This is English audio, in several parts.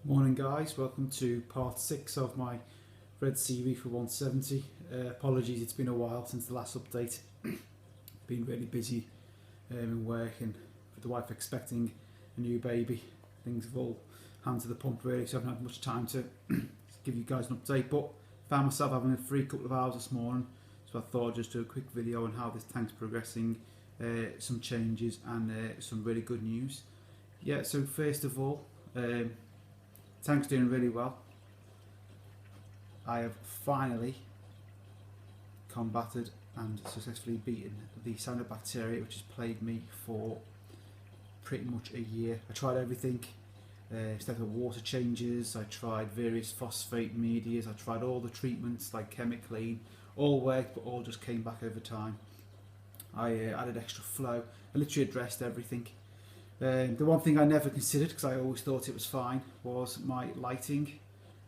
Morning guys, welcome to part 6 of my Red Sea Reefer 170. Apologies, it's been a while since the last update. Been really busy in work and with the wife expecting a new baby. Things have all hands to the pump really, so I haven't had much time to give you guys an update, but found myself having a free couple of hours this morning, so I thought I'd just do a quick video on how this tank's progressing, some changes and some really good news. Yeah, so first of all, tank's doing really well. I have finally combated and successfully beaten the cyanobacteria, which has plagued me for pretty much a year. I tried everything, instead of water changes, I tried various phosphate medias, I tried all the treatments like chemically, all worked but all just came back over time. I added extra flow, I literally addressed everything. The one thing I never considered, because I always thought it was fine, was my lighting.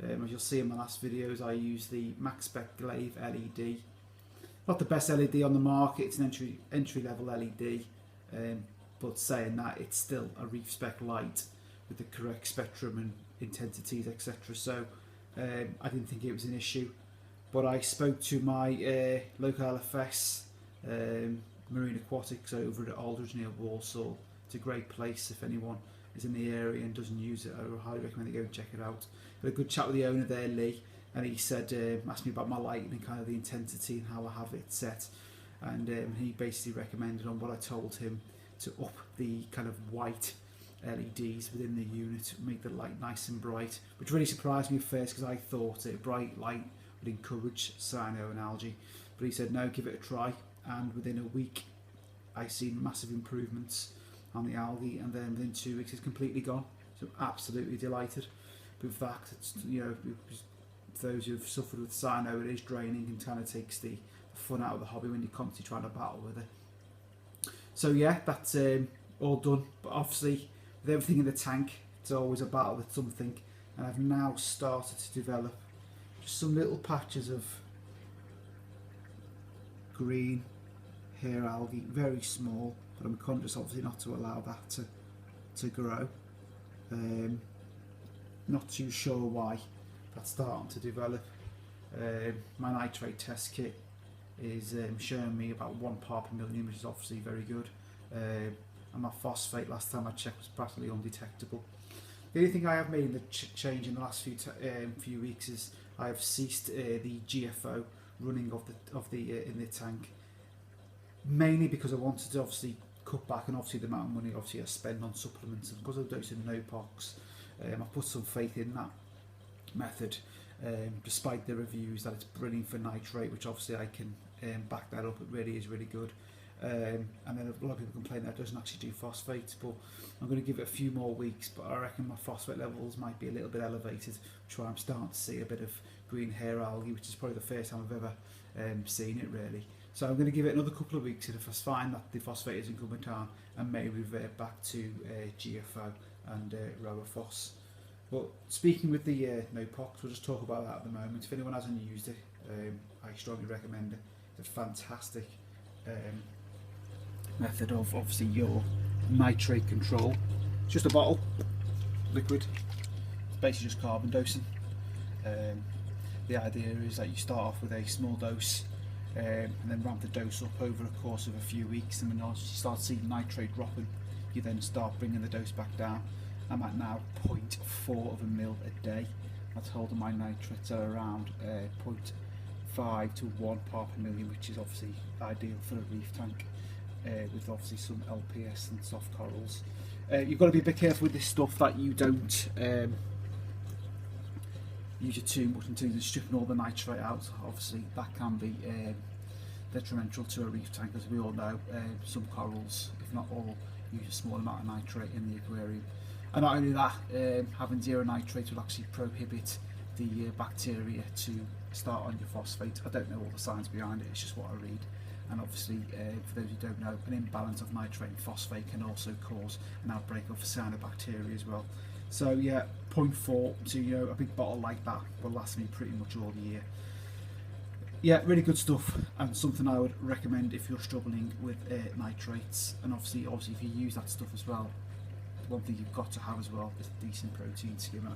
As you'll see in my last videos, I use the Max Spec Glaive LED. Not the best LED on the market, it's an entry level LED, but saying that, it's still a reef spec light with the correct spectrum and intensities, etc. So I didn't think it was an issue. But I spoke to my local LFS, Marine Aquatics, over at Aldridge near Walsall. It's a great place if anyone is in the area and doesn't use it. I would highly recommend they go and check it out. Had a good chat with the owner there, Lee, and he said, asked me about my lighting and kind of the intensity and how I have it set, and he basically recommended on what I told him to up the kind of white LEDs within the unit, make the light nice and bright, which really surprised me at first because I thought a bright light would encourage cyano and algae, but he said no, give it a try, and within a week I seen massive improvements on the algae, and then within 2 weeks it's completely gone. So I'm absolutely delighted with that. It's, you know, for those who've suffered with cyano, it is draining and kind of takes the fun out of the hobby when you're constantly trying to battle with it. So yeah, that's all done, but obviously with everything in the tank, it's always a battle with something, and I've now started to develop just some little patches of green hair algae, very small, but I'm conscious obviously not to allow that to grow. Not too sure why that's starting to develop. My nitrate test kit is showing me about 1 part per million, which is obviously very good. And my phosphate last time I checked was practically undetectable. The only thing I have made the change in the last few weeks is I have ceased the GFO running in the tank, mainly because I wanted to obviously cut back and obviously the amount of money obviously I spend on supplements, and because of dosing no-pox, I've put some faith in that method, despite the reviews that it's brilliant for nitrate, which obviously I can back that up. It really is really good, and then a lot of people complain that it doesn't actually do phosphates, but I'm going to give it a few more weeks, but I reckon my phosphate levels might be a little bit elevated, which is why I'm starting to see a bit of green hair algae, which is probably the first time I've ever seen it really. So I'm going to give it another couple of weeks, and if I find that the phosphate isn't coming down, I may revert back to GFO and Roaphos. But speaking with the no-pox, we'll just talk about that at the moment. If anyone hasn't used it, I strongly recommend it. It's a fantastic method of obviously your nitrate control. It's just a bottle, liquid. It's basically just carbon dosing. The idea is that you start off with a small dose, and then ramp the dose up over a course of a few weeks, and when you start seeing nitrate dropping, you then start bringing the dose back down. I'm at now 0.4 of a mil a day. I told them my nitrates are around 0.5 to 1 part per million, which is obviously ideal for a reef tank, with obviously some LPS and soft corals. You've got to be a bit careful with this stuff that you don't use it too much in terms of stripping all the nitrate out. Obviously that can be detrimental to a reef tank, as we all know. Some corals, if not all, use a small amount of nitrate in the aquarium, and not only that, having zero nitrate will actually prohibit the bacteria to start on your phosphate. I don't know all the science behind it, it's just what I read. And obviously, for those who don't know, an imbalance of nitrate and phosphate can also cause an outbreak of cyanobacteria as well. So yeah, 0.4 to, you know, a big bottle like that will last me pretty much all year. Yeah, really good stuff, and something I would recommend if you're struggling with nitrates. And obviously if you use that stuff as well, one thing you've got to have as well is a decent protein skimmer.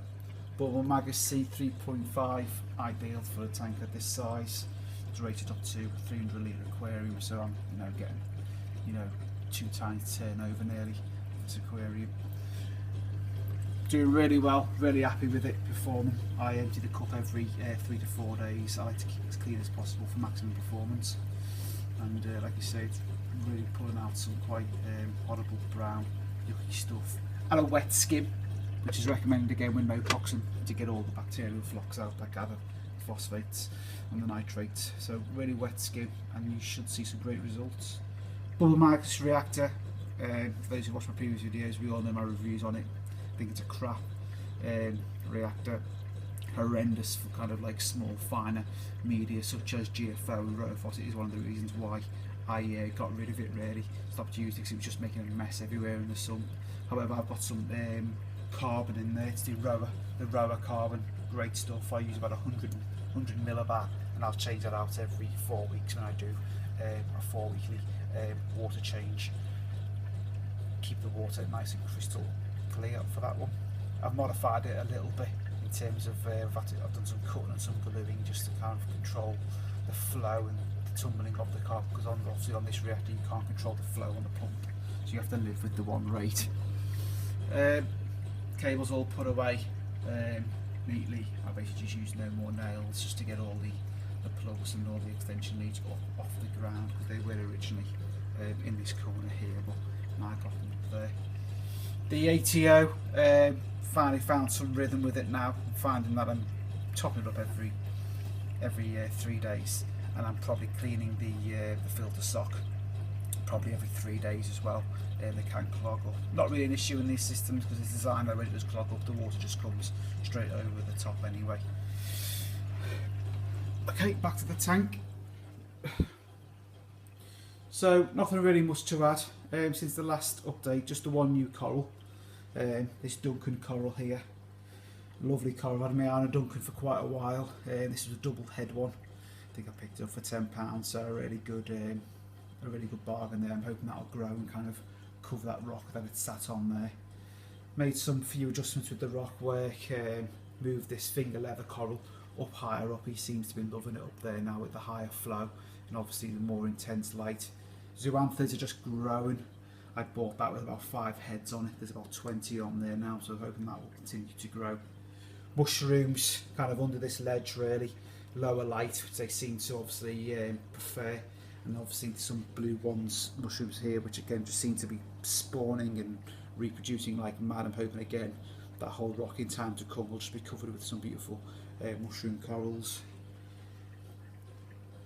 Bubble Magazine 3.5, ideal for a tank of this size. It's rated up to 300 litre aquarium, so I'm getting 2 times turnover nearly for this aquarium. Doing really well, really happy with it performing. I empty the cup every 3 to 4 days. I like to keep it as clean as possible for maximum performance. And like you say, it's really pulling out some quite horrible brown yucky stuff. And a wet skim, which is recommended again with no toxin to get all the bacterial flux out, like other phosphates and the nitrates. So really wet skim, and you should see some great results. Bubble Magus reactor, for those who watch my previous videos, we all know my reviews on it. I think it's a crap reactor, horrendous for kind of like small finer media such as GFO and rotophosit is one of the reasons why I got rid of it really, stopped using it because it was just making a mess everywhere in the sun. However, I've got some carbon in there, it's the Roa carbon, great stuff. I use about 100 millibar, and I'll change that out every 4 weeks when I do a 4 weekly water change. Keep the water nice and crystal clear for that one. I've modified it a little bit in terms of I've done some cutting and some gluing just to kind of control the flow and the tumbling of the carbon, because obviously on this reactor you can't control the flow on the pump, so you have to live with the one rate. Cables all put away neatly. I basically just used no more nails just to get all the plugs and all the extension leads off the ground, because they were originally in this corner here, but now I got them up there. The ATO, finally found some rhythm with it now. I'm finding that I'm topping it up every 3 days, and I'm probably cleaning the filter sock probably every 3 days as well. They can clog up. Not really an issue in these systems because it's designed that when it does clog up, the water just comes straight over the top anyway. Okay, back to the tank. So nothing really much to add since the last update, just the one new coral. This Duncan coral here, lovely coral. I've had my eye on a Duncan for quite a while. This is a double head one. I think I picked it up for £10, so a really good bargain there. I'm hoping that'll grow and kind of cover that rock that it sat on there. Made some few adjustments with the rock work, moved this finger leather coral up higher up. He seems to be loving it up there now with the higher flow and obviously the more intense light. Zoanthids are just growing. I bought that with about 5 heads on it. There's about 20 on there now, so I'm hoping that will continue to grow. Mushrooms kind of under this ledge really, lower light, which they seem to obviously prefer, and obviously some blue mushrooms here, which again just seem to be spawning and reproducing like mad. I'm hoping again that whole rock in time to come will just be covered with some beautiful mushroom corals.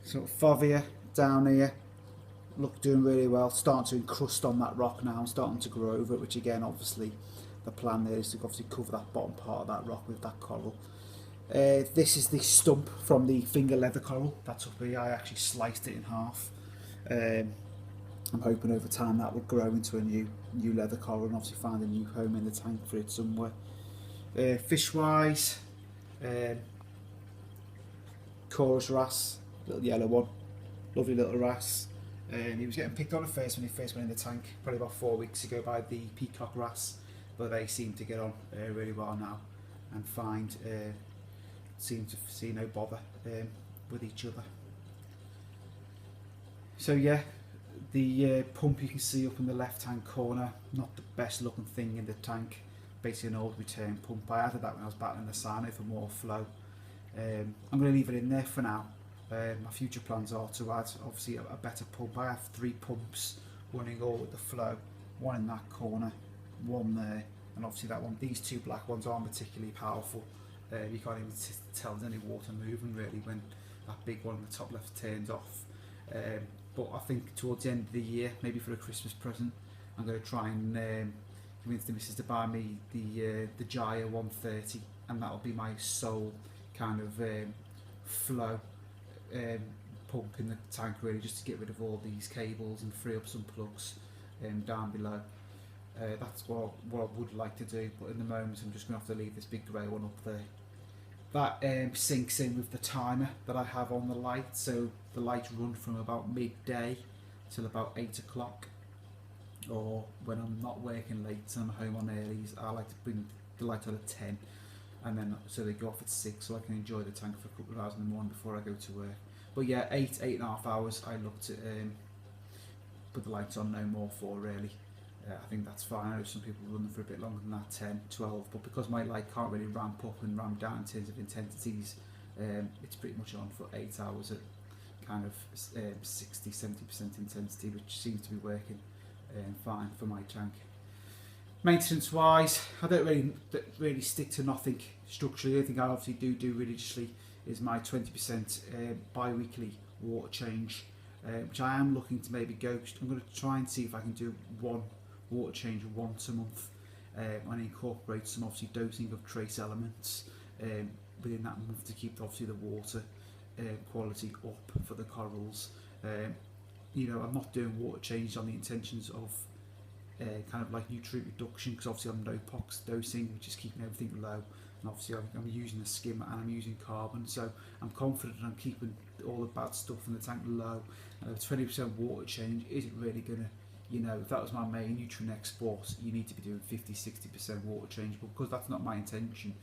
So Fovea down here, look, doing really well, starting to encrust on that rock now, starting to grow over it, which again obviously the plan there is to obviously cover that bottom part of that rock with that coral. This is the stump from the finger leather coral that's up here. I actually sliced it in half. I'm hoping over time that will grow into a new leather coral and obviously find a new home in the tank for it somewhere. Fish wise, chorus wrasse, little yellow one, lovely little wrasse. He was getting picked on at first when he first went in the tank, probably about 4 weeks ago, by the peacock wrasse, but they seem to get on really well now and seem to see no bother with each other. So yeah, the pump you can see up in the left hand corner, not the best looking thing in the tank, basically an old return pump. I added that when I was battling the cyano for more flow. I'm going to leave it in there for now. My future plans are to add obviously a better pump. I have 3 pumps running all with the flow, one in that corner, one there, and obviously that one. These 2 black ones aren't particularly powerful. You can't even tell there's any water moving really when that big one in the top left turns off. But I think towards the end of the year, maybe for a Christmas present, I'm going to try and convince the missus to buy me the Jaya 130, and that'll be my sole kind of flow pump in the tank really, just to get rid of all these cables and free up some plugs down below. That's what I would like to do, but in the moment I'm just going to have to leave this big grey one up there. That syncs in with the timer that I have on the light, so the lights run from about midday till about 8 o'clock, or when I'm not working late and I'm home on earlies, I like to bring the light on at 10, and then so they go off at 6, so I can enjoy the tank for a couple of hours in the morning before I go to work. But yeah, 8.5 hours I look to put the lights on, no more for really. I think that's fine. I know some people run them for a bit longer than that, 10, 12, but because my light can't really ramp up and ramp down in terms of intensities, it's pretty much on for 8 hours at kind of 60-70% intensity, which seems to be working fine for my tank. Maintenance wise, I don't really stick to nothing structurally. The only thing I obviously do religiously is my 20% bi-weekly water change, which I am looking to maybe go. I'm going to try and see if I can do one water change once a month and incorporate some obviously dosing of trace elements within that month to keep obviously the water quality up for the corals. You know, I'm not doing water changes on the intentions of kind of like nutrient reduction, because obviously I'm no pox dosing, which is keeping everything low, and obviously I'm using a skimmer and I'm using carbon, so I'm confident I'm keeping all the bad stuff in the tank low. 20% water change isn't really going to, you know, if that was my main nutrient export, you need to be doing 50-60% water change, but because that's not my intention,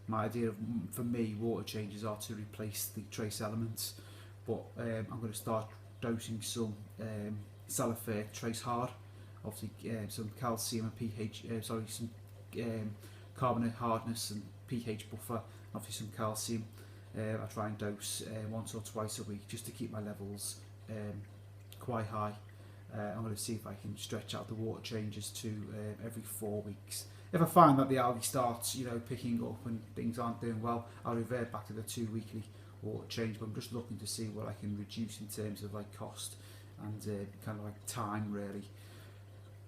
my idea of, for me, water changes are to replace the trace elements. But I'm going to start dosing some Salifert trace hard, obviously some calcium and pH, some carbonate hardness and pH buffer, obviously some calcium. I try and dose once or twice a week just to keep my levels quite high. I'm going to see if I can stretch out the water changes to every 4 weeks. If I find that the algae starts, you know, picking up and things aren't doing well, I'll revert back to the 2 weekly water change. But I'm just looking to see what I can reduce in terms of like cost and kind of like time really.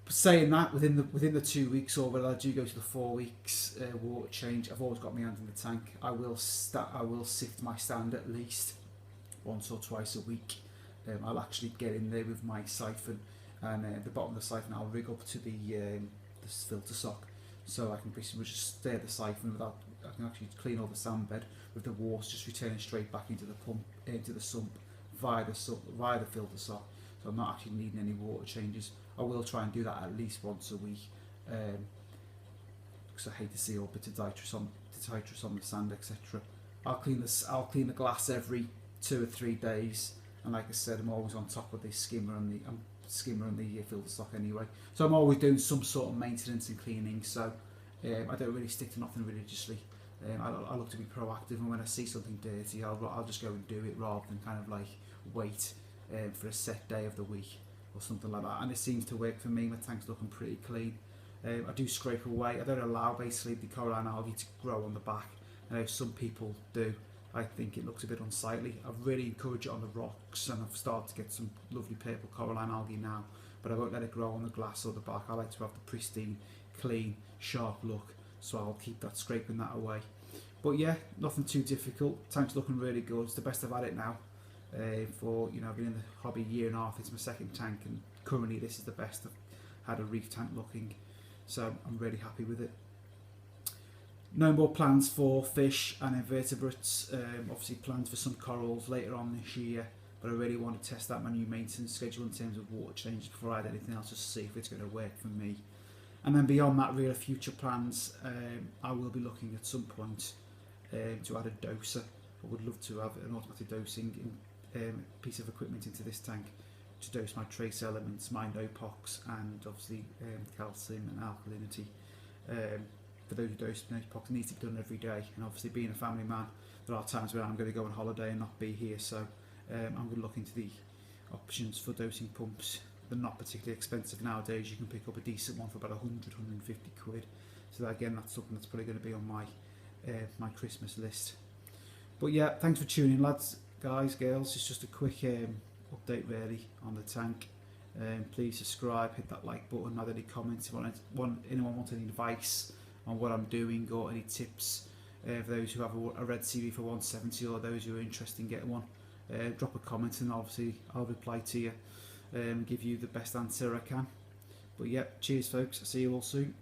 But saying that, within the 2 weeks, or whether I do go to the 4 weeks water change, I've always got my hand in the tank. I will sift my stand at least once or twice a week. I'll actually get in there with my siphon, and the bottom of the siphon I'll rig up to the filter sock, so I can basically just stir the siphon without. I can actually clean all the sand bed with the water just returning straight back into the pump, into the sump via the filter sock. So I'm not actually needing any water changes. I will try and do that at least once a week, because I hate to see all bits of detritus on the sand, etc. I'll clean the glass every 2 or 3 days. And like I said, I'm always on top of the skimmer and the filter stock anyway. So I'm always doing some sort of maintenance and cleaning. So I don't really stick to nothing religiously. I look to be proactive, and when I see something dirty, I'll just go and do it rather than kind of like wait for a set day of the week or something like that. And it seems to work for me. My tank's looking pretty clean. I do scrape away. I don't allow basically the coralline algae to grow on the back. I know some people do. I think it looks a bit unsightly. I've really encouraged it on the rocks, and I've started to get some lovely purple coralline algae now, but I won't let it grow on the glass or the back. I like to have the pristine, clean, sharp look, so I'll keep that scraping that away. But yeah, nothing too difficult. Tank's looking really good. It's the best I've had it now. For, you know, I've been in the hobby a year and a half. It's my second tank, and currently this is the best I've had a reef tank looking, so I'm really happy with it. No more plans for fish and invertebrates. Obviously plans for some corals later on this year, but I really want to test out my new maintenance schedule in terms of water changes before I add anything else, just to see if it's going to work for me. And then beyond that, real future plans, I will be looking at some point to add a doser. I would love to have an automatic dosing piece of equipment into this tank to dose my trace elements, my no-pox, and obviously calcium and alkalinity. For those who dose no-pox, it needs to be done every day, and obviously being a family man, there are times where I'm going to go on holiday and not be here, so I'm going to look into the options for dosing pumps. They're not particularly expensive nowadays. You can pick up a decent one for about 100-150 quid, so that, again, that's something that's probably going to be on my my Christmas list. But yeah, thanks for tuning in, lads, guys, girls. It's just a quick update really on the tank. Please subscribe, hit that like button, add any comments if anyone wants any advice on what I'm doing, or any tips for those who have a red CV for 170, or those who are interested in getting one. Drop a comment, and obviously I'll reply to you and give you the best answer I can. But yeah, cheers folks, see you all soon.